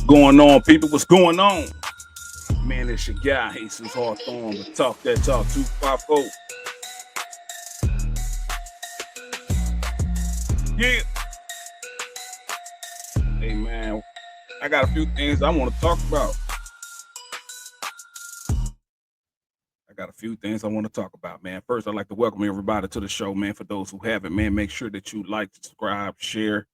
going on, people? What's going on? Man, it's your guy, Jesus Hawthorne, with Talk That Talk 254. Yeah. Hey, man, I got a few things I want to talk about. Man. First, I'd like to welcome everybody to the show, man. For those who haven't, man, make sure that you like, subscribe, share,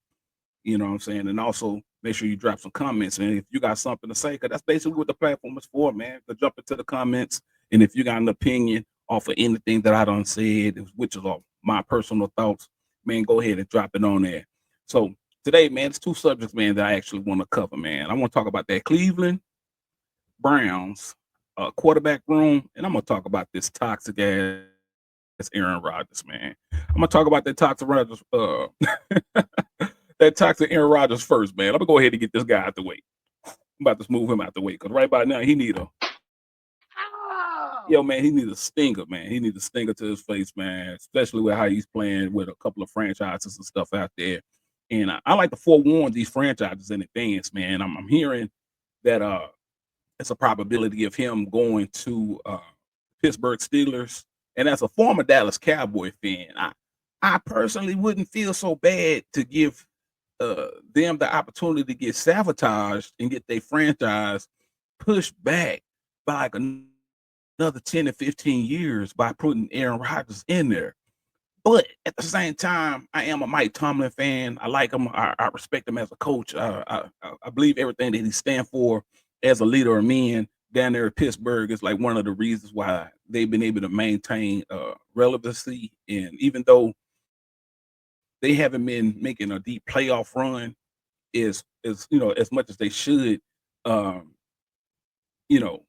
you know what I'm saying? And also make sure you drop some comments. And if you got something to say, because that's basically what the platform is for, man. To jump into the comments. And if you got an opinion off of anything that I done said, which is all my personal thoughts, man, go ahead and drop it on there. So today, man, it's two subjects, man, that I actually want to cover, man. I want to talk about that Cleveland Browns quarterback room, and I'm going to talk about this toxic ass Aaron Rodgers, man. I'm going to talk about that toxic Rodgers, that toxic Aaron Rodgers first, man. I'm gonna go ahead and get this guy out the way. I'm about to move him out the way because right by now he need a man. He needs a stinger, man. He needs a stinger to his face, man. Especially with how he's playing with a couple of franchises and stuff out there. And I like to forewarn these franchises in advance, man. I'm hearing that it's a probability of him going to Pittsburgh Steelers. And as a former Dallas Cowboy fan, I personally wouldn't feel so bad to give them the opportunity to get sabotaged and get their franchise pushed back by like another 10 to 15 years by putting Aaron Rodgers in there. But at the same time, I am a Mike Tomlin fan. I like him. I respect him as a coach. I believe everything that he stands for as a leader of men down there at Pittsburgh is like one of the reasons why they've been able to maintain relevancy. And even though they haven't been making a deep playoff run as as much as they should, um, you know,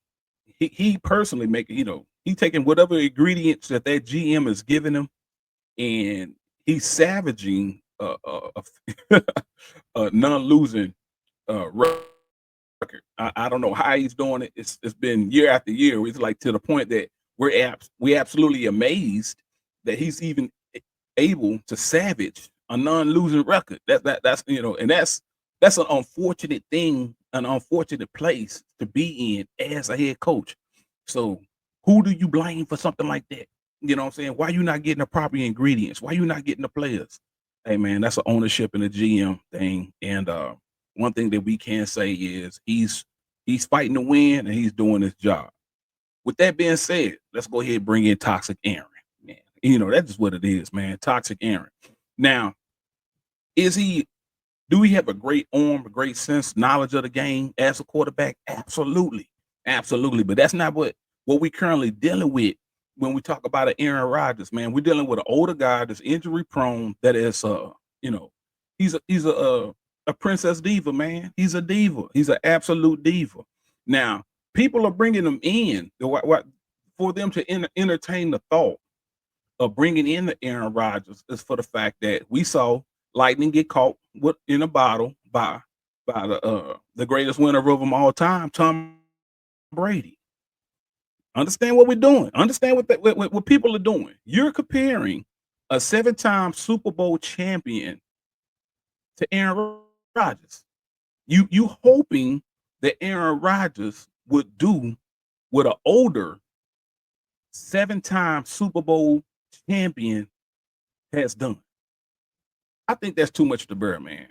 he personally making, he taking whatever ingredients that GM is giving him, and he's savaging a non-losing record. I don't know how he's doing it. It's been year after year. It's like to the point that we absolutely amazed that he's even able to savage a non-losing record. That's and that's an unfortunate thing, an unfortunate place to be in as a head coach. So who do you blame for something like that? You know what I'm saying? Why you not getting the proper ingredients? Why you not getting the players? Hey man, that's an ownership and a GM thing. And one thing that we can say is he's fighting to win and he's doing his job. With that being said, let's go ahead and bring in Toxic Aaron. Man, that's just what it is, man. Toxic Aaron. Now, do he have a great arm, a great sense, knowledge of the game as a quarterback? Absolutely. Absolutely. But that's not what we're currently dealing with when we talk about an Aaron Rodgers, man. We're dealing with an older guy that's injury prone, that is he's a princess diva, man. He's a diva. He's an absolute diva. Now, people are bringing him in for them to entertain the thought of bringing in the Aaron Rodgers is for the fact that we saw lightning get caught in a bottle by the greatest winner of them all time, Tom Brady. Understand what we're doing. Understand what people are doing. You're comparing a 7-time Super Bowl champion to Aaron Rodgers. You hoping that Aaron Rodgers would do what an older 7-time Super Bowl champion has done. I think that's too much to bear, man.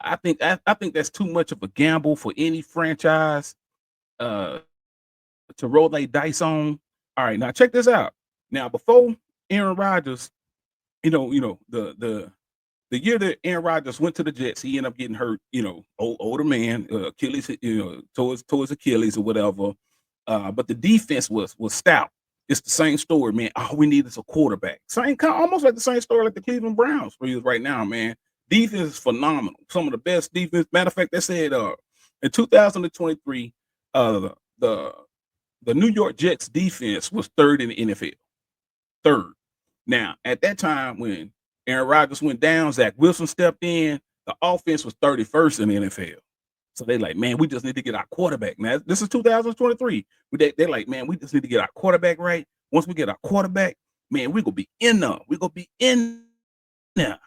I think that's too much of a gamble for any franchise to roll their dice on. All right, now check this out. Now, before Aaron Rodgers, the year that Aaron Rodgers went to the Jets, he ended up getting hurt. Older man, Achilles, towards Achilles or whatever. But the defense was stout. It's the same story, man. All we need is a quarterback. Almost like the same story like the Cleveland Browns for you right now, man. Defense is phenomenal. Some of the best defense. Matter of fact, they said in 2023, the New York Jets defense was third in the NFL. Third. Now, at that time when Aaron Rodgers went down, Zach Wilson stepped in, the offense was 31st in the NFL. So they're like, man, we just need to get our quarterback. Now, this is 2023. They're like, man, we just need to get our quarterback right. Once we get our quarterback, man, we're going to be in there. We're going to be in there.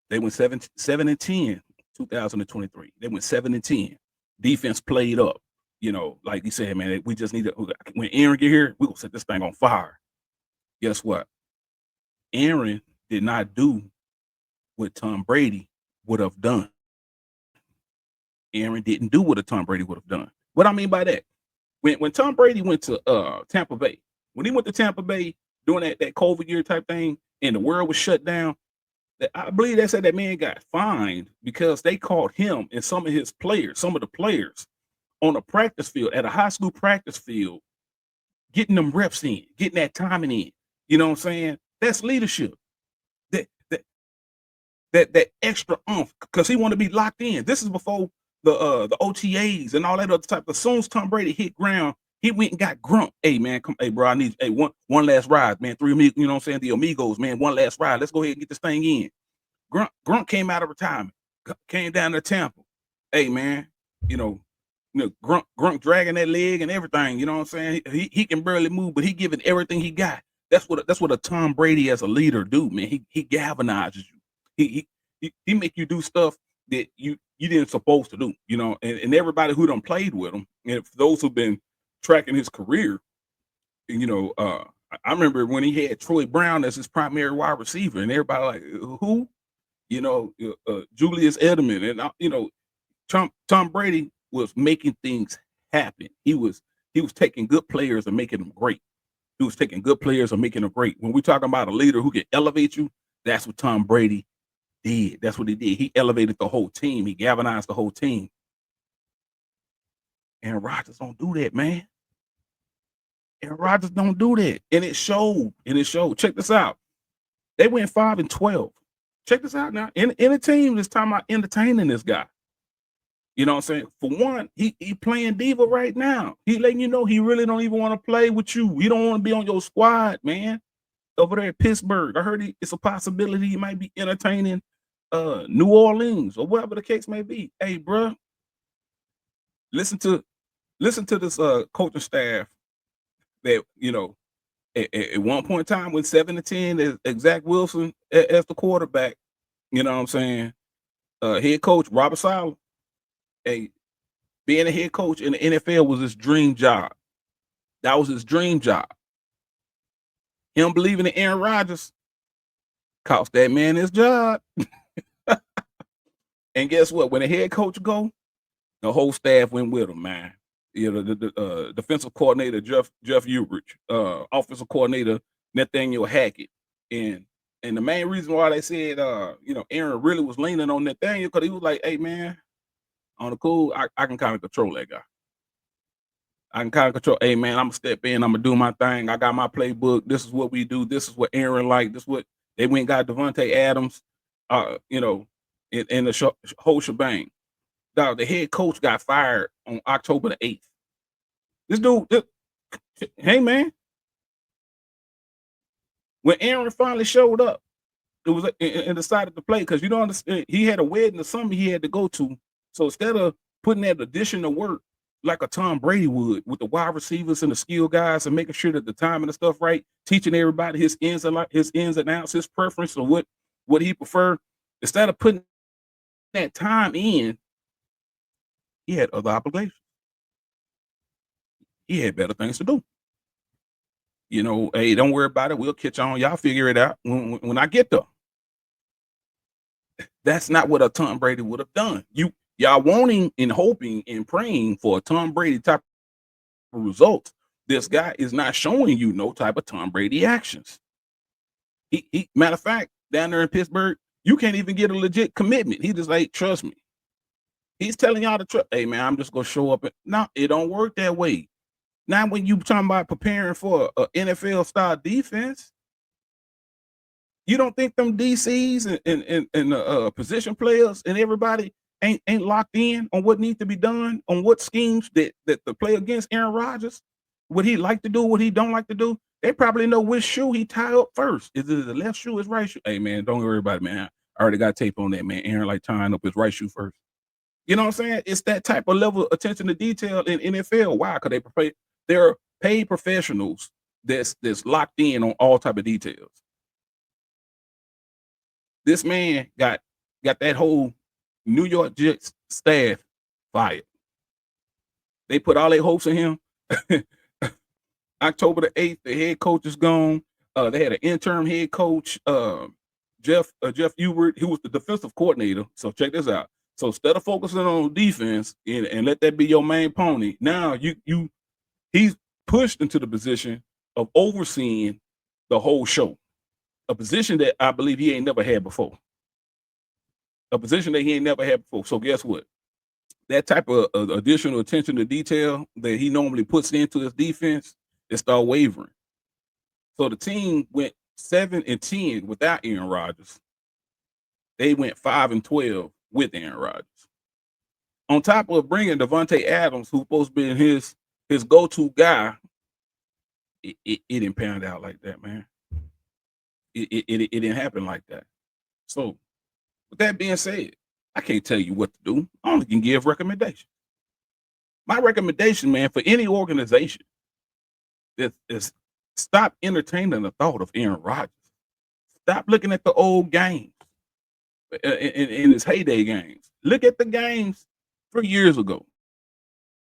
They went 7-10, 2023. They went 7-10. Defense played up. Like you said, man, we just need to. When Aaron get here, we gonna set this thing on fire. Guess what? Aaron did not do what Tom Brady would have done. Aaron didn't do what a Tom Brady would have done. What I mean by that, when Tom Brady went to Tampa Bay, when he went to Tampa Bay doing that COVID year type thing, and the world was shut down, I believe they said that man got fined because they caught him and some of the players on a practice field, at a high school practice field, getting them reps in, getting that timing in. You know what I'm saying? That's leadership. That extra oomph, because he wanted to be locked in. This is before the OTAs and all that other type. As soon as Tom Brady hit ground, he went and got Grunt. Hey man, come, hey bro, I need one last ride, man. Three amigos, you know what I'm saying? The amigos, man, one last ride. Let's go ahead and get this thing in. Grunt came out of retirement, came down to Tampa. Hey man, Grunt dragging that leg and everything. You know what I'm saying? He can barely move, but he giving everything he got. That's what a Tom Brady as a leader do, man. He galvanizes you. He make you do stuff that you didn't supposed to do, and everybody who done played with him, and for those who've been tracking his career, I remember when he had Troy Brown as his primary wide receiver, and everybody like, who? Julius Edelman, and Tom Brady was making things happen. He was taking good players and making them great. He was taking good players and making them great. When we talking about a leader who can elevate you, that's what Tom Brady did. That's what he did. He elevated the whole team. He galvanized the whole team. Aaron Rodgers don't do that, man. Aaron Rodgers don't do that. And it showed. Check this out. They went 5-12. Check this out now. In a team that's talking about entertaining this guy. You know what I'm saying? For one, he playing diva right now. He letting you know he really don't even want to play with you. He don't want to be on your squad, man. Over there at Pittsburgh, I heard it's a possibility he might be entertaining New Orleans or whatever the case may be. Hey, bro, listen to this coaching staff that at one point in time, when 7-10, as Zach Wilson as the quarterback. You know what I'm saying? Head coach Robert Saleh. Hey, being a head coach in the NFL was his dream job. That was his dream job. Him believing in Aaron Rodgers cost that man his job. And guess what? When the head coach go, the whole staff went with him, man. The defensive coordinator Jeff Ulrich, offensive coordinator Nathaniel Hackett, and the main reason why they said Aaron really was leaning on Nathaniel, because he was like, hey man, on the cool, I can kind of control that guy. I can kind of control. Hey man, I'm gonna step in. I'm gonna do my thing. I got my playbook. This is what we do. This is what Aaron like. This is what they went and got Devontae Adams. In the whole shebang. Dog, the head coach got fired on October the 8th. This dude, hey man, when Aaron finally showed up, it was and decided to play, because you don't understand, he had a wedding or something he had to go to. So instead of putting that additional work like a Tom Brady would with the wide receivers and the skill guys and making sure that the time and the stuff right, teaching everybody his ins and outs, his preference, or what he preferred, instead of putting that time in, he had other obligations. He had better things to do. Hey, don't worry about it. We'll catch on. Y'all figure it out when I get there. That's not what a Tom Brady would have done. Y'all wanting and hoping and praying for a Tom Brady type of results. This guy is not showing you no type of Tom Brady actions. He matter of fact, down there in Pittsburgh, you can't even get a legit commitment. He just like, trust me. He's telling y'all to trust. Hey man, I'm just gonna show up. No, it don't work that way. Now, when you talking about preparing for an NFL style defense, you don't think them DCs and position players and everybody ain't locked in on what needs to be done, on what schemes that the play against Aaron Rodgers, what he like to do, what he don't like to do. They probably know which shoe he tie up first. Is it the left shoe, his right shoe? Hey man, don't worry about it, man. I already got tape on that, man. Aaron like tying up his right shoe first. You know what I'm saying? It's that type of level of attention to detail in NFL. Why? Because they're paid professionals that's locked in on all type of details. This man got that whole New York Jets staff fired. They put all their hopes in him. October the 8th, the head coach is gone. They had an interim head coach, Jeff Hubert, who was the defensive coordinator. So check this out. So instead of focusing on defense and let that be your main pony, now he's pushed into the position of overseeing the whole show, a position that I believe he ain't never had before. A position that he ain't never had before. So guess what? That type of additional attention to detail that he normally puts into his defense, it started wavering. So the team went 7-10 without Aaron Rodgers. They went 5-12 with Aaron Rodgers. On top of bringing Devontae Adams, who's supposed to be his go-to guy, it didn't pan out like that, man. It didn't happen like that. So, with that being said, I can't tell you what to do. I only can give recommendations. My recommendation, man, for any organization is stop entertaining the thought of Aaron Rodgers. Stop looking at the old games in his heyday games. Look at the games 3 years ago.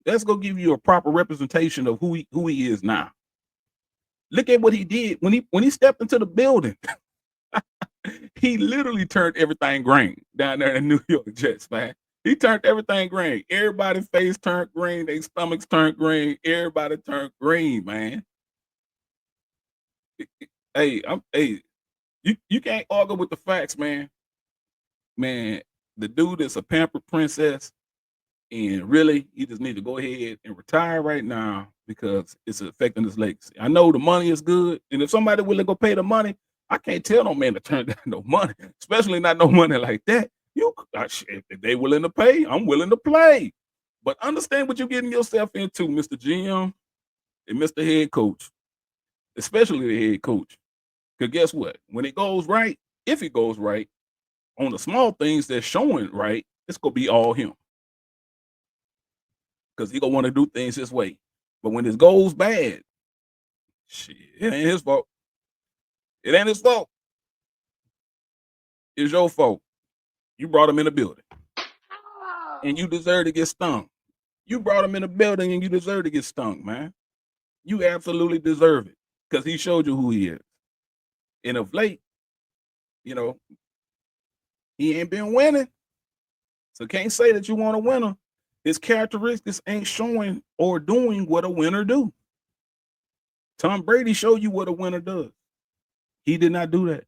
That's gonna give you a proper representation of who he is now. Look at what he did when he stepped into the building. He literally turned everything green down there in the New York Jets, man. He turned everything green. Everybody's face turned green. Their stomachs turned green. Everybody turned green, man. Hey, you can't argue with the facts, man. Man, the dude is a pampered princess, and really, he just need to go ahead and retire right now because it's affecting his legacy. I know the money is good, and if somebody willing to go pay the money, I can't tell no man to turn down no money, especially not no money like that. If they willing to pay, I'm willing to play. But understand what you're getting yourself into, Mr. GM and Mr. Head Coach, especially the head coach. Because guess what? When it goes right, if it goes right, on the small things that's showing right, it's gonna be all him. Because he gonna want to do things his way. But when it goes bad, shit, it ain't his fault. It ain't his fault. It's your fault. You brought him in the building. And you deserve to get stung. You brought him in the building and you deserve to get stung, man. You absolutely deserve it. Because he showed you who he is. And of late, you know, he ain't been winning. So can't say that you want a winner. His characteristics ain't showing or doing what a winner do. Tom Brady showed you what a winner does. He did not do that.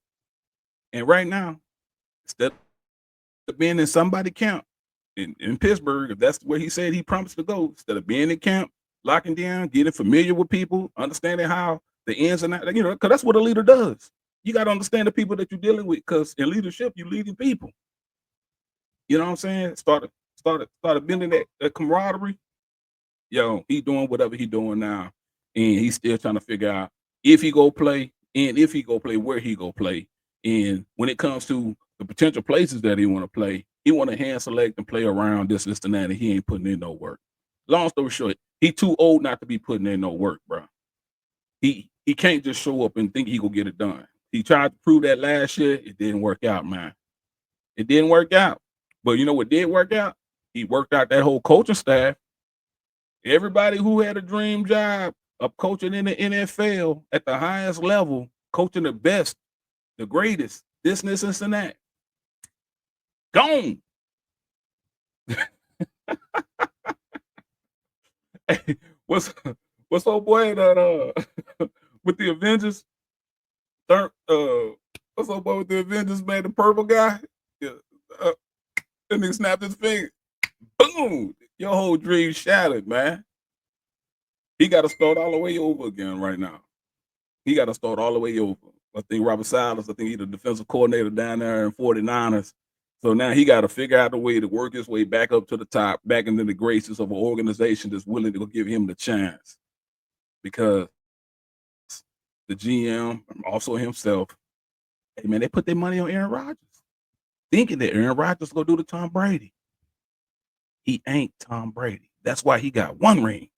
And right now, instead of being in somebody camp in Pittsburgh, if that's where he said he promised to go, instead of being in camp, locking down, getting familiar with people, understanding how the ins and outs, because that's what a leader does. You got to understand the people that you're dealing with, because in leadership, you're leading people. You know what I'm saying? Started building that camaraderie. Yo, he doing whatever he doing now, and he's still trying to figure out if he go play, and if he go play, where he go play. And when it comes to the potential places that he want to play, he want to hand select and play around this and that, and he ain't putting in no work. Long story short, he too old not to be putting in no work, bro. He can't just show up and think he gonna get it done. He tried to prove that last year. It didn't work out, man. It didn't work out. But you know what did work out? He worked out that whole coaching staff. Everybody who had a dream job of coaching in the NFL at the highest level, coaching the best, the greatest, this and that, gone. Hey, what's old boy that with the Avengers? What's old boy with the Avengers, man? The purple guy? Yeah. And he snapped his finger. Boom! Your whole dream shattered, man. He got to start all the way over again right now. He got to start all the way over. I think Robert Saleh, I think he's the defensive coordinator down there in 49ers. So now he got to figure out a way to work his way back up to the top, back into the graces of an organization that's willing to give him the chance. Because the GM, also himself, hey man, they put their money on Aaron Rodgers, thinking that Aaron Rodgers gonna do the Tom Brady. He ain't Tom Brady. That's why he got 1 ring.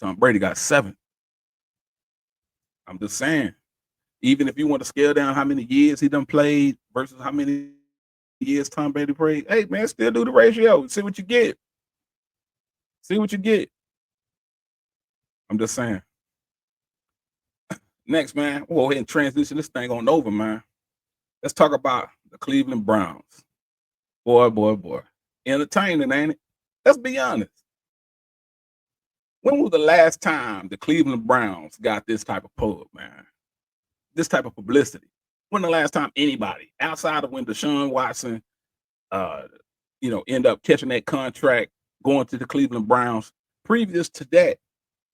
Tom Brady got 7. I'm just saying, even if you want to scale down how many years he done played versus how many years Tom Brady played. Hey, man, still do the ratio. See what you get. See what you get. I'm just saying. Next, man, we'll go ahead and transition this thing on over, man. Let's talk about the Cleveland Browns. Boy. Entertaining, ain't it? Let's be honest. When was the last time the Cleveland Browns got this type of pub, man? This type of publicity? When the last time anybody, outside of when Deshaun Watson, end up catching that contract, going to the Cleveland Browns, previous to that,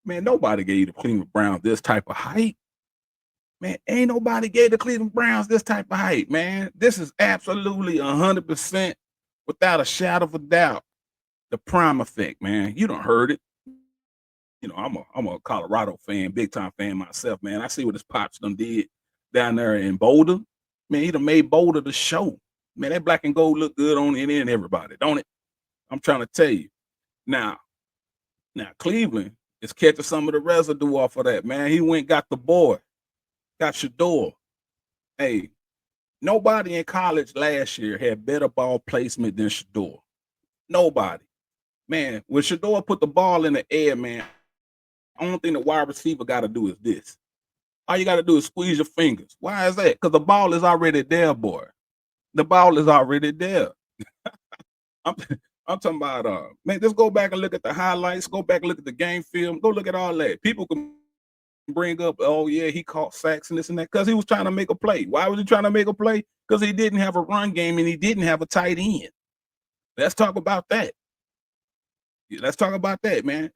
man, nobody gave the Cleveland Browns this type of hype. Man, ain't nobody gave the Cleveland Browns this type of hype, man. This is absolutely 100%, without a shadow of a doubt, the prime effect, man. You done heard it. I'm a Colorado fan, big time fan myself, man. I see what his pops done did down there in Boulder. Man, he done made Boulder the show. Man, that black and gold look good on it and everybody, don't it? I'm trying to tell you. Now Cleveland is catching some of the residue off of that, man. He went got the boy, got Shedeur. Hey, nobody in college last year had better ball placement than Shedeur. Nobody. Man, when Shedeur put the ball in the air, man, only thing the wide receiver got to do is this. All you got to do is squeeze your fingers. Why is that? Because the ball is already there, boy. The ball is already there. I'm talking about, man, just go back and look at the highlights. Go back and look at the game film. Go look at all that. People can bring up, oh, yeah, he caught sacks and this and that because he was trying to make a play. Why was he trying to make a play? Because he didn't have a run game and he didn't have a tight end. Let's talk about that. Let's talk about that, man.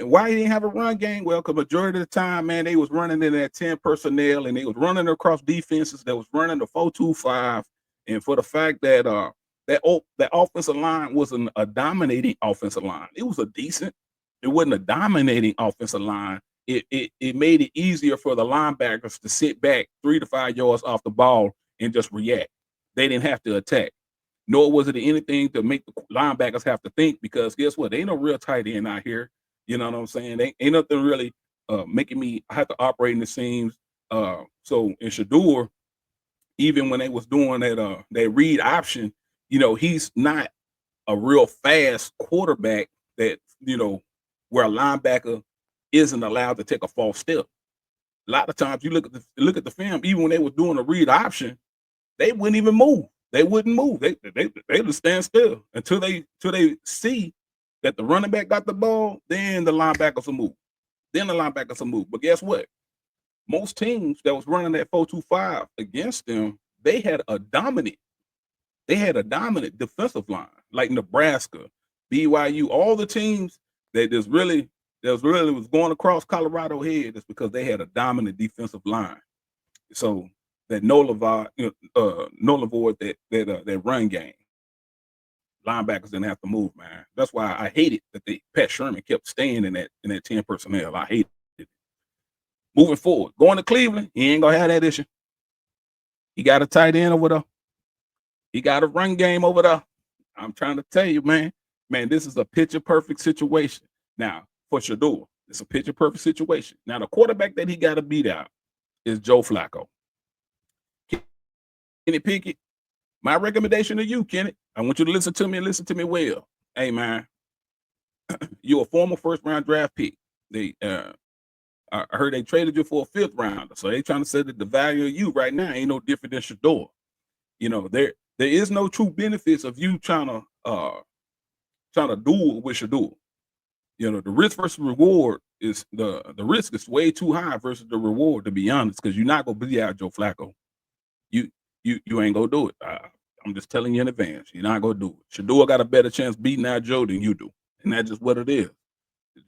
Why he didn't have a run game? Well, because majority of the time, man, they was running in that 10 personnel and they was running across defenses that was running the 4-2-5. And for the fact that that offensive line wasn't a dominating offensive line. It was a decent. It wasn't a dominating offensive line. It made it easier for the linebackers to sit back 3 to 5 yards off the ball and just react. They didn't have to attack. Nor was it anything to make the linebackers have to think, because guess what? There ain't no real tight end out here. You know what I'm saying? Ain't nothing really making me have to operate in the seams. So in Shedeur, even when they was doing that read option, he's not a real fast quarterback that, where a linebacker isn't allowed to take a false step. A lot of times you look at the film, even when they were doing a read option, they wouldn't even move. They wouldn't move. They would stand still until they see that the running back got the ball. Then the linebackers will move. But guess what? Most teams that was running that 4-2-5 against them, they had a dominant defensive line, like Nebraska, BYU, all the teams that was going across Colorado head is because they had a dominant defensive line. So that nullified that run game. Linebackers didn't have to move, man. That's why I hated that Pat Sherman kept staying in that 10 personnel. I hated it. Moving forward, going to Cleveland, he ain't gonna have that issue. He got a tight end over there. He got a run game over there. I'm trying to tell you, man, this is a picture perfect situation. Now, for Shedeur, it's a picture perfect situation. Now, the quarterback that he got to beat out is Joe Flacco. Kenny Pickett, my recommendation to you, Kenny, I want you to listen to me and listen to me well. Hey, man, you're a former first-round draft pick. I heard they traded you for a fifth rounder, so they trying to say that the value of you right now ain't no different than Shedeur. There is no true benefits of you trying to duel with Shedeur. The risk versus reward is the risk is way too high versus the reward, to be honest, because you're not gonna beat out Joe Flacco. You ain't gonna do it. I'm just telling you in advance. You're not gonna do it. Shedeur got a better chance beating out Joe than you do, and that's just what it is.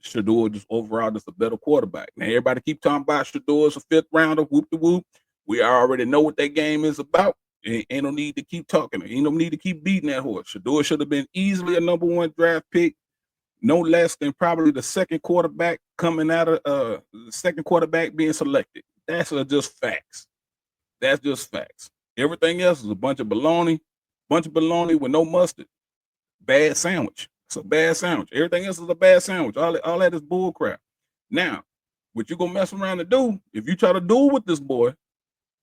Shedeur just overall just a better quarterback. Now everybody keep talking about Shedeur as a fifth rounder. Whoop de whoop. We already know what that game is about. Ain't no need to keep talking. Ain't no need to keep beating that horse. Shedeur should have been easily a number 1 draft pick, no less than probably the second quarterback coming out of the second quarterback being selected. That's just facts. That's just facts. Everything else is a bunch of baloney with no mustard. Bad sandwich. It's a bad sandwich. Everything else is a bad sandwich. All that is bull crap. Now, what you gonna mess around and do, if you try to duel with this boy,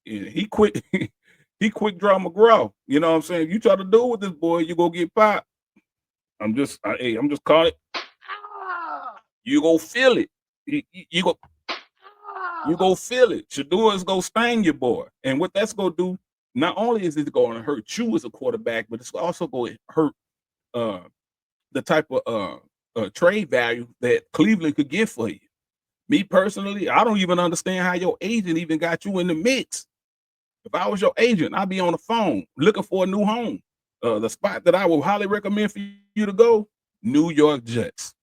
and he quit, He quick draw McGraw. You know what I'm saying? If you try to do it with this boy, you go get popped. I'm just calling it. You go feel it. You go feel it. Shedeur is gonna sting your boy, and what that's gonna do. Not only is it going to hurt you as a quarterback, but it's also going to hurt uh, the type of trade value that Cleveland could get for you. Me personally, I don't even understand how your agent even got you in the mix. If I was your agent, I'd be on the phone looking for a new home. The spot that I would highly recommend for you to go, New York Jets.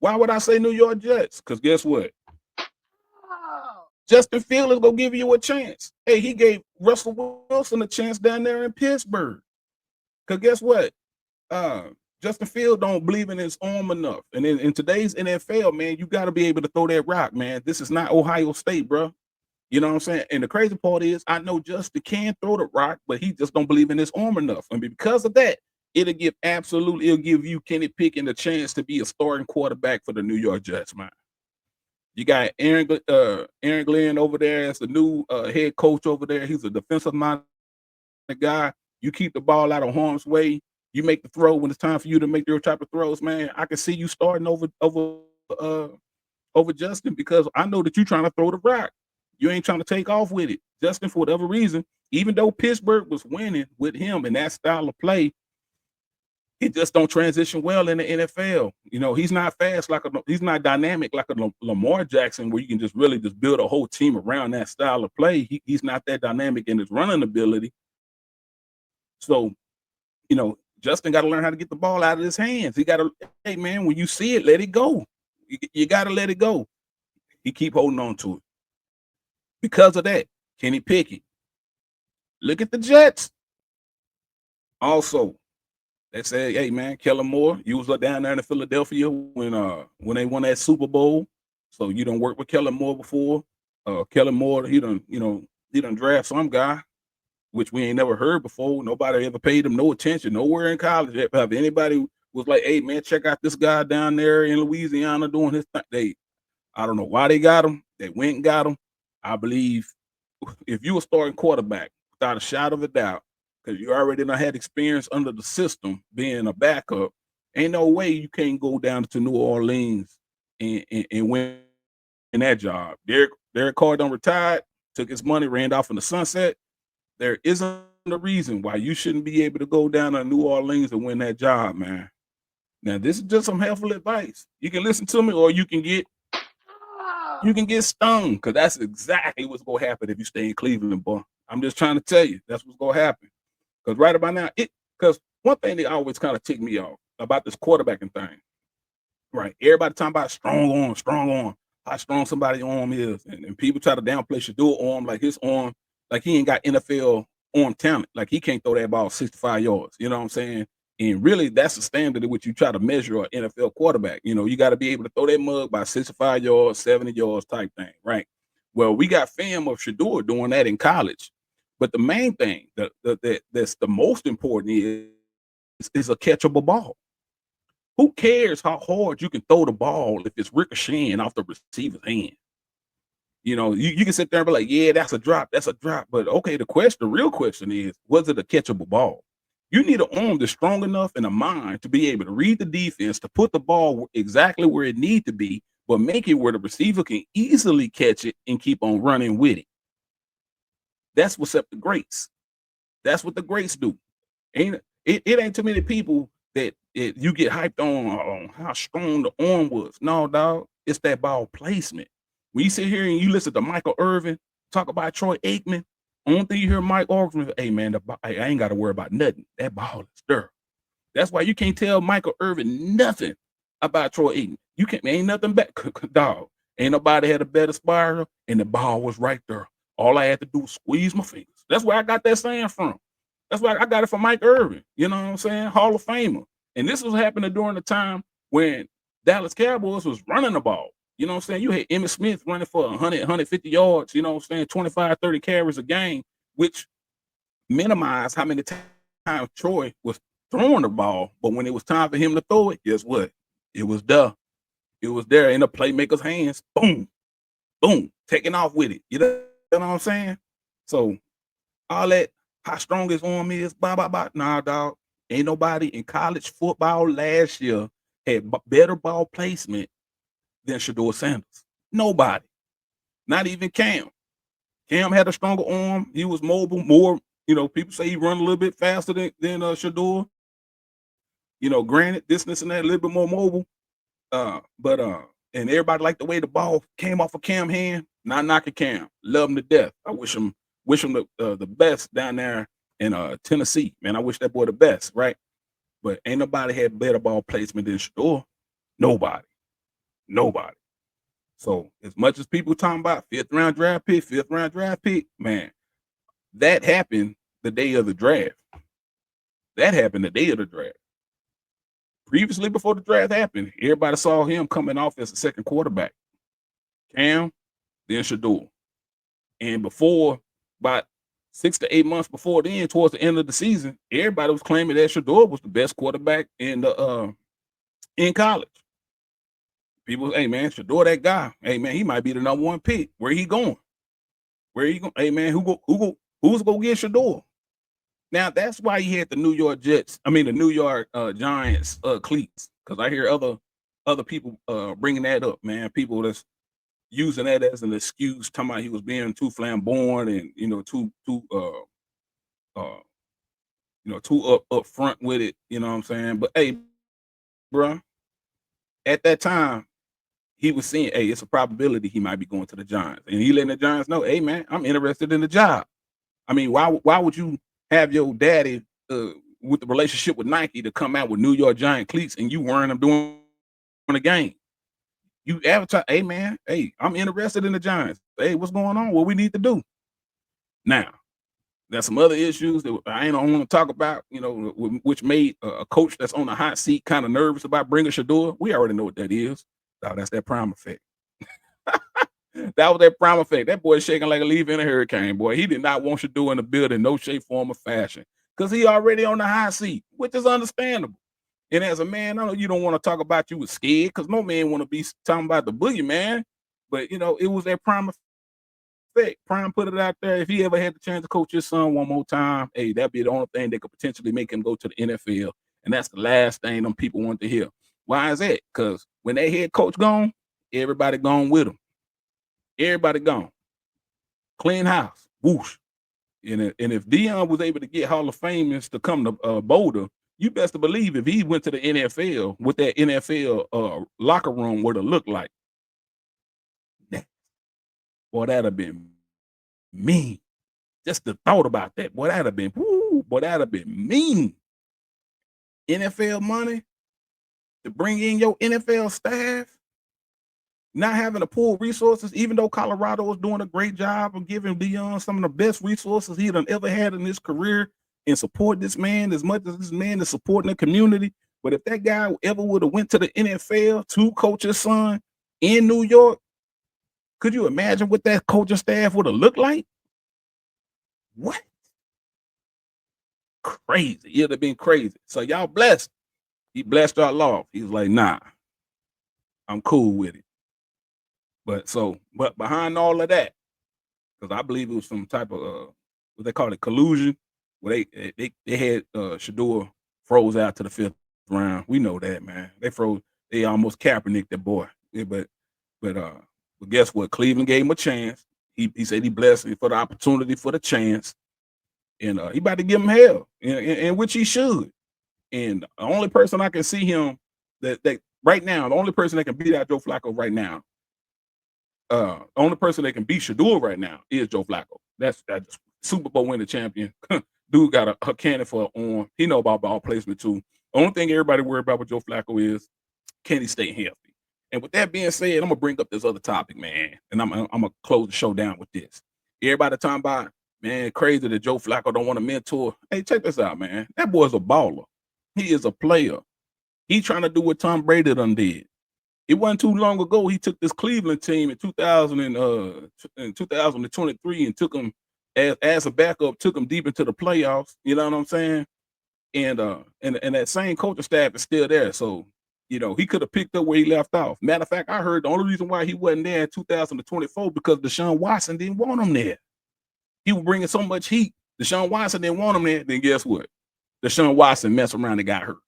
Why would I say New York Jets? Because guess what? Justin Fields is gonna give you a chance. Hey, he gave Russell Wilson a chance down there in Pittsburgh. Because guess what? Justin Fields don't believe in his arm enough. And in today's NFL, man, you got to be able to throw that rock, man. This is not Ohio State, bro. You know what I'm saying? And the crazy part is, I know Justin can throw the rock, but he just don't believe in his arm enough. And because of that, it'll give you Kenny Pickett a chance to be a starting quarterback for the New York Jets, man. You got Aaron Glenn over there as the new head coach over there. He's a defensive minded guy. You keep the ball out of harm's way. You make the throw when it's time for you to make your type of throws, man. I can see you starting over Justin because I know that you're trying to throw the rock. You ain't trying to take off with it. Justin, for whatever reason, even though Pittsburgh was winning with him and that style of play, it just don't transition well in the NFL. You know, he's not fast he's not dynamic like a Lamar Jackson, where you can just really just build a whole team around that style of play. He's not that dynamic in his running ability. So, you know, Justin got to learn how to get the ball out of his hands. He got to, hey man, when you see it, let it go. You got to let it go. He keep holding on to it. Because of that, Kenny Pickett. Look at the Jets. Also, they said, hey man, Kellen Moore, you was down there in Philadelphia when they won that Super Bowl. So you done worked with Kellen Moore before. Kellen Moore, he done draft some guy, which we ain't never heard before. Nobody ever paid him no attention. Nowhere in college have anybody was like, hey man, check out this guy down there in Louisiana doing his thing. I don't know why they got him. They went and got him. I believe if you were starting quarterback, without a shadow of a doubt, because you already done had experience under the system being a backup, ain't no way you can't go down to New Orleans and win in that job. Derek Carr done retired, took his money, ran off in the sunset. There isn't a reason why you shouldn't be able to go down to New Orleans and win that job, man. Now, this is just some helpful advice. You can listen to me, or you can get stung, because that's exactly what's gonna happen if you stay in Cleveland, boy. I'm just trying to tell you, that's what's gonna happen. Because right about now, because one thing that always kind of ticked me off about this quarterbacking thing, right? Everybody talking about strong arm, how strong somebody's arm is, and people try to downplay Shedeur arm, like his arm, like he ain't got NFL arm talent, like he can't throw that ball 65 yards. You know what I'm saying? And really, that's the standard in which you try to measure an NFL quarterback. You know, you got to be able to throw that mug by 65 yards, 70 yards type thing, right? Well, we got film of Shedeur doing that in college. But the main thing that's the most important is a catchable ball. Who cares how hard you can throw the ball if it's ricocheting off the receiver's hand? You know, you can sit there and be like, yeah, that's a drop. But okay, the real question is, was it a catchable ball? You need an arm that's strong enough and a mind to be able to read the defense, to put the ball exactly where it needs to be, but make it where the receiver can easily catch it and keep on running with it. That's what's up the greats. That's what the greats do. It ain't too many people that you get hyped on how strong the arm was. No, dog, it's that ball placement. When you sit here and you listen to Michael Irvin talk about Troy Aikman, only thing you hear Mike Irvin, hey man, I ain't got to worry about nothing. That ball is there. That's why you can't tell Michael Irvin nothing about Troy Aikman. You can't, ain't nothing back, dog. Ain't nobody had a better spiral, and the ball was right there. All I had to do was squeeze my fingers. That's where I got that saying from. That's why I got it from Mike Irvin. You know what I'm saying? Hall of Famer. And this was happening during the time when Dallas Cowboys was running the ball. You know what I'm saying? You had Emmitt Smith running for 100, 150 yards, you know what I'm saying? 25, 30 carries a game, which minimized how many times Troy was throwing the ball. But when it was time for him to throw it, guess what? It was there. It was there in the playmaker's hands. Boom, boom, taking off with it. You know what I'm saying? So all that how strong his arm is, blah, blah, blah. Nah, dog. Ain't nobody in college football last year had better ball placement than Shedeur Sanders. Nobody. Not even Cam. Cam had a stronger arm. He was mobile, more, people say he run a little bit faster than Shedeur. Granted, distance and that, a little bit more mobile. But and everybody liked the way the ball came off of Cam hand. Not knocking Cam. Love him to death. I wish him the best down there in Tennessee. Man, I wish that boy the best, right? But ain't nobody had better ball placement than Shedeur. Nobody. Nobody. So as much as people talking about fifth round draft pick, man, that happened the day of the draft. That happened the day of the draft. Previously, before the draft happened, everybody saw him coming off as a second quarterback. Cam, then Shedeur. And before, about 6 to 8 months before then, towards the end of the season, everybody was claiming that Shedeur was the best quarterback in college. People, hey man, Shedeur that guy. Hey man, he might be the number one pick. Where he going? Hey man, who's gonna get Shedeur? Now that's why he had the New York Giants cleats. Because I hear other people bringing that up, man. People that's using that as an excuse, talking about he was being too flamboyant and too up front with it. You know what I'm saying? But hey, bro, at that time, he was saying, hey, it's a probability he might be going to the Giants. And he letting the Giants know, hey, man, I'm interested in the job. I mean, why would you have your daddy with the relationship with Nike to come out with New York Giant cleats and you wearing them during the game? You advertise, hey, man, hey, I'm interested in the Giants. Hey, what's going on? What we need to do? Now, there's some other issues that I don't want to talk about, which made a coach that's on the hot seat kind of nervous about bringing Shedeur. We already know what that is. Oh, that's that prime effect. That was that prime effect. That boy shaking like a leaf in a hurricane, boy. He did not want Shedeur in the building, no shape, form, or fashion, because he already on the high seat, which is understandable. And as a man, I know you don't want to talk about you was scared, because no man want to be talking about the boogeyman. But it was that prime effect. Prime put it out there. If he ever had the chance to coach his son one more time, hey, that'd be the only thing that could potentially make him go to the NFL. And that's the last thing them people want to hear. Why is that? Because when they head coach gone, everybody gone with them. Everybody gone. Clean house. Whoosh. And if Deion was able to get Hall of Famers to come to Boulder, you best to believe if he went to the NFL, what that NFL locker room would have looked like. Boy, that'd have been mean. Just the thought about that. Boy, that'd have been, boy, that'd have been mean. NFL money to bring in your NFL staff, not having to pull resources, even though Colorado is doing a great job of giving Deion some of the best resources he done ever had in his career and support this man as much as this man is supporting the community. But if that guy ever would have went to the NFL to coach his son in New York, could you imagine what that coaching staff would have looked like? What? Crazy. It would have been crazy. So y'all blessed. He blessed our law. He was like, nah, I'm cool with it. But behind all of that, because I believe it was some type of what they call it, collusion, where they had Shedeur froze out to the 5th round. We know that, man. They almost Kaepernick that boy. Yeah, but guess what? Cleveland gave him a chance. He said he blessed me for the opportunity, for the chance, and he about to give him hell, in which he should. And the only person I can see him that right now, the only person that can beat out Joe Flacco right now, the only person that can beat Shedeur right now is Joe Flacco. That's Super Bowl winning champion. Dude got a cannon for an arm. He know about ball placement too. The only thing everybody worry about with Joe Flacco is, can he stay healthy? And with that being said, I'm gonna bring up this other topic, man, and I'm gonna close the show down with this. Everybody talking about, man, crazy that Joe Flacco don't want to mentor. Hey, check this out, man. That boy's a baller. He is a player. He trying to do what Tom Brady done did. It wasn't too long ago he took this Cleveland team in 2023 and took them as a backup, took them deep into the playoffs. You know what I'm saying? And that same coaching staff is still there. So, he could have picked up where he left off. Matter of fact, I heard the only reason why he wasn't there in 2024 because Deshaun Watson didn't want him there. He was bringing so much heat Deshaun Watson didn't want him there. Then guess what? Deshaun Watson messed around and got hurt.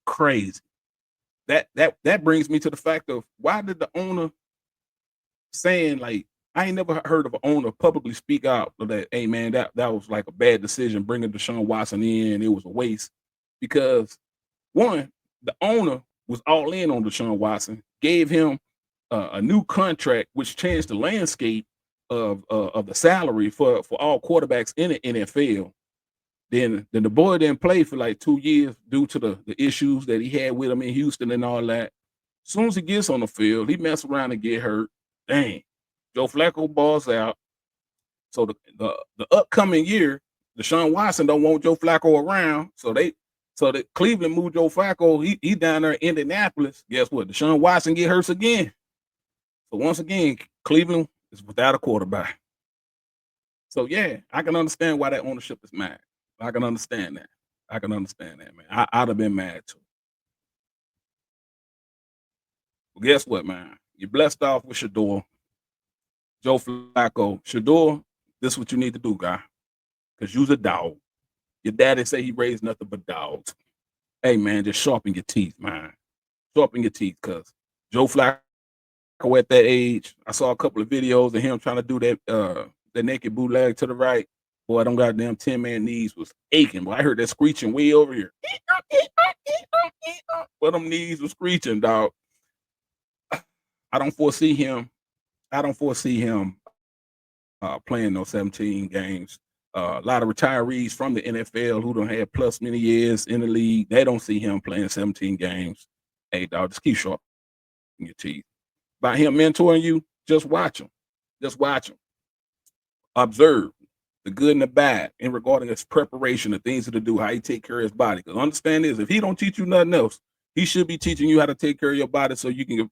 Crazy. That brings me to the fact of why did the owner saying like I ain't never heard of an owner publicly speak out that, hey man, that was like a bad decision bringing Deshaun Watson in. It was a waste because one, the owner was all in on Deshaun Watson, gave him a new contract, which changed the landscape of the salary for all quarterbacks in the NFL. Then the boy didn't play for like 2 years due to the issues that he had with him in Houston and all that. As soon as he gets on the field, he mess around and get hurt. Dang, Joe Flacco balls out. So the upcoming year, Deshaun Watson don't want Joe Flacco around. So that Cleveland moved Joe Flacco. He down there in Indianapolis. Guess what? Deshaun Watson get hurt again. So once again, Cleveland is without a quarterback. So yeah, I can understand why that ownership is mad. I can understand that. I can understand that, man. I'd have been mad too. But guess what, man? You're blessed off with Shedeur, Joe Flacco. Shedeur, this is what you need to do, guy. Because you's a dog. Your daddy say he raised nothing but dogs. Hey, man, just sharpen your teeth, man. Sharpen your teeth, because Joe Flacco at that age, I saw a couple of videos of him trying to do that naked bootleg to the right. Boy, them goddamn 10-man knees was aching. Boy, I heard that screeching way over here. But them knees were screeching, dog. I don't foresee him playing those 17 games. A lot of retirees from the NFL who don't have plus many years in the league, they don't see him playing 17 games. Hey, dog, just keep sharp in your teeth. By him mentoring you, just watch him. Just watch him. Observe the good and the bad in regarding his preparation, the things to do, how he take care of his body. Because understand this, if he don't teach you nothing else, he should be teaching you how to take care of your body so you can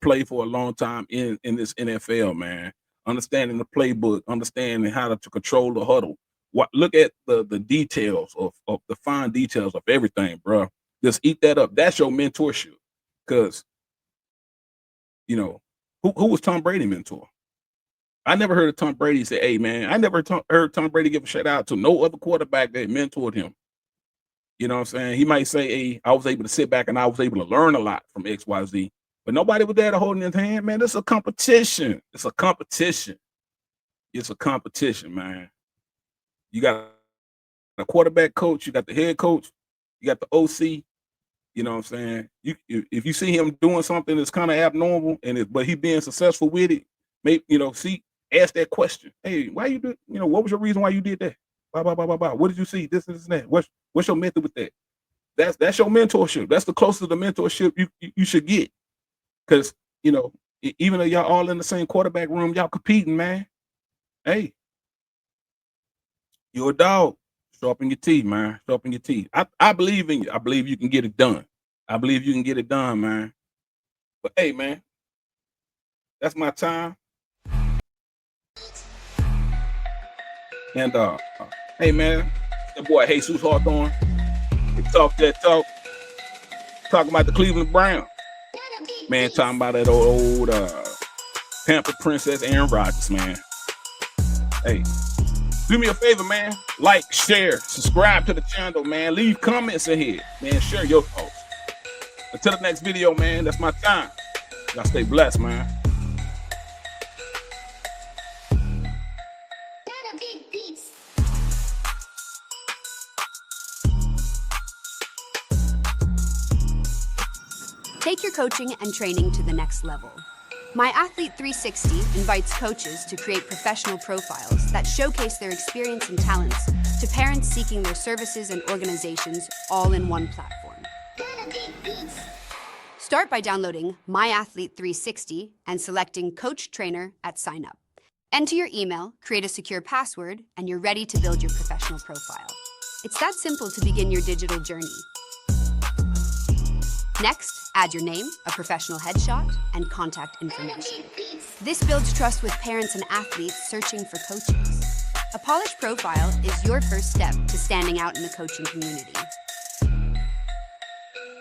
play for a long time in this NFL, man. Understanding the playbook, understanding how to control the huddle. Look at the details of the fine details of everything, bro. Just eat that up. That's your mentorship. Because, you know, who was Tom Brady mentor? I never heard of Tom Brady say, hey, man, I never heard Tom Brady give a shout out to no other quarterback that mentored him. You know what I'm saying? He might say, hey, I was able to sit back and I was able to learn a lot from XYZ. But nobody was there to hold in his hand, man. It's a competition. It's a competition. It's a competition, man. You got a quarterback coach. You got the head coach. You got the OC. You know what I'm saying? If you see him doing something that's kind of abnormal, but he being successful with it, maybe, ask that question. Hey, why you do? What was your reason why you did that? Blah, blah, blah, blah, blah. What did you see? This and that. What's your method with that? That's your mentorship. That's the closest to mentorship you should get. Because, even though y'all all in the same quarterback room, y'all competing, man. Hey, you're a dog. Sharpen your teeth, man. Sharpen your teeth. I believe in you. I believe you can get it done. I believe you can get it done, man. But hey, man, that's my time. And hey, man, that boy Jesus Hawthorne. He talk that talk. Talking about the Cleveland Browns. Man, talking about that old Pamper Princess Aaron Rodgers, man. Hey, do me a favor, man. Like, share, subscribe to the channel, man. Leave comments in here, man. Share your thoughts. Until the next video, man, that's my time. Y'all stay blessed, man. Take your coaching and training to the next level. My Athlete 360 invites coaches to create professional profiles that showcase their experience and talents to parents seeking their services and organizations all in one platform. Start by downloading My Athlete 360 and selecting Coach Trainer at sign up. Enter your email, create a secure password, and you're ready to build your professional profile. It's that simple to begin your digital journey. Next, add your name, a professional headshot, and contact information. This builds trust with parents and athletes searching for coaches. A polished profile is your first step to standing out in the coaching community.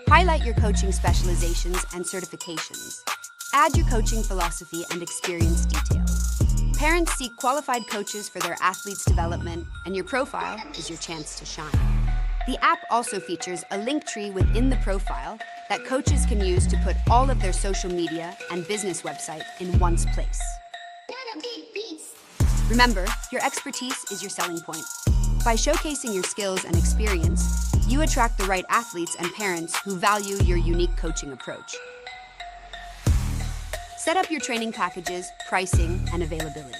Highlight your coaching specializations and certifications. Add your coaching philosophy and experience details. Parents seek qualified coaches for their athletes' development, and your profile is your chance to shine. The app also features a link tree within the profile that coaches can use to put all of their social media and business website in one place. Remember, your expertise is your selling point. By showcasing your skills and experience, you attract the right athletes and parents who value your unique coaching approach. Set up your training packages, pricing, and availability.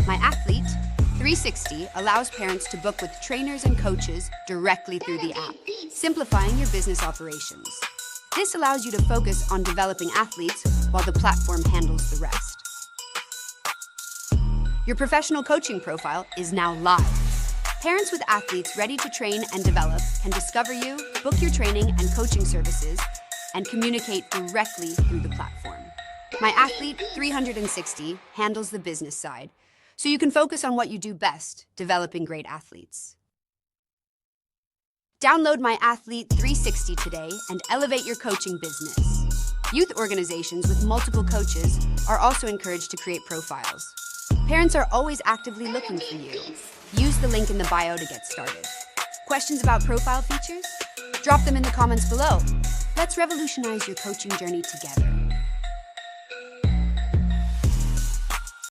My Athlete 360 allows parents to book with trainers and coaches directly through the app, simplifying your business operations. This allows you to focus on developing athletes while the platform handles the rest. Your professional coaching profile is now live. Parents with athletes ready to train and develop can discover you, book your training and coaching services, and communicate directly through the platform. My Athlete 360 handles the business side, so you can focus on what you do best, developing great athletes. Download My Athlete 360 today and elevate your coaching business. Youth organizations with multiple coaches are also encouraged to create profiles. Parents are always actively looking for you. Use the link in the bio to get started. Questions about profile features? Drop them in the comments below. Let's revolutionize your coaching journey together.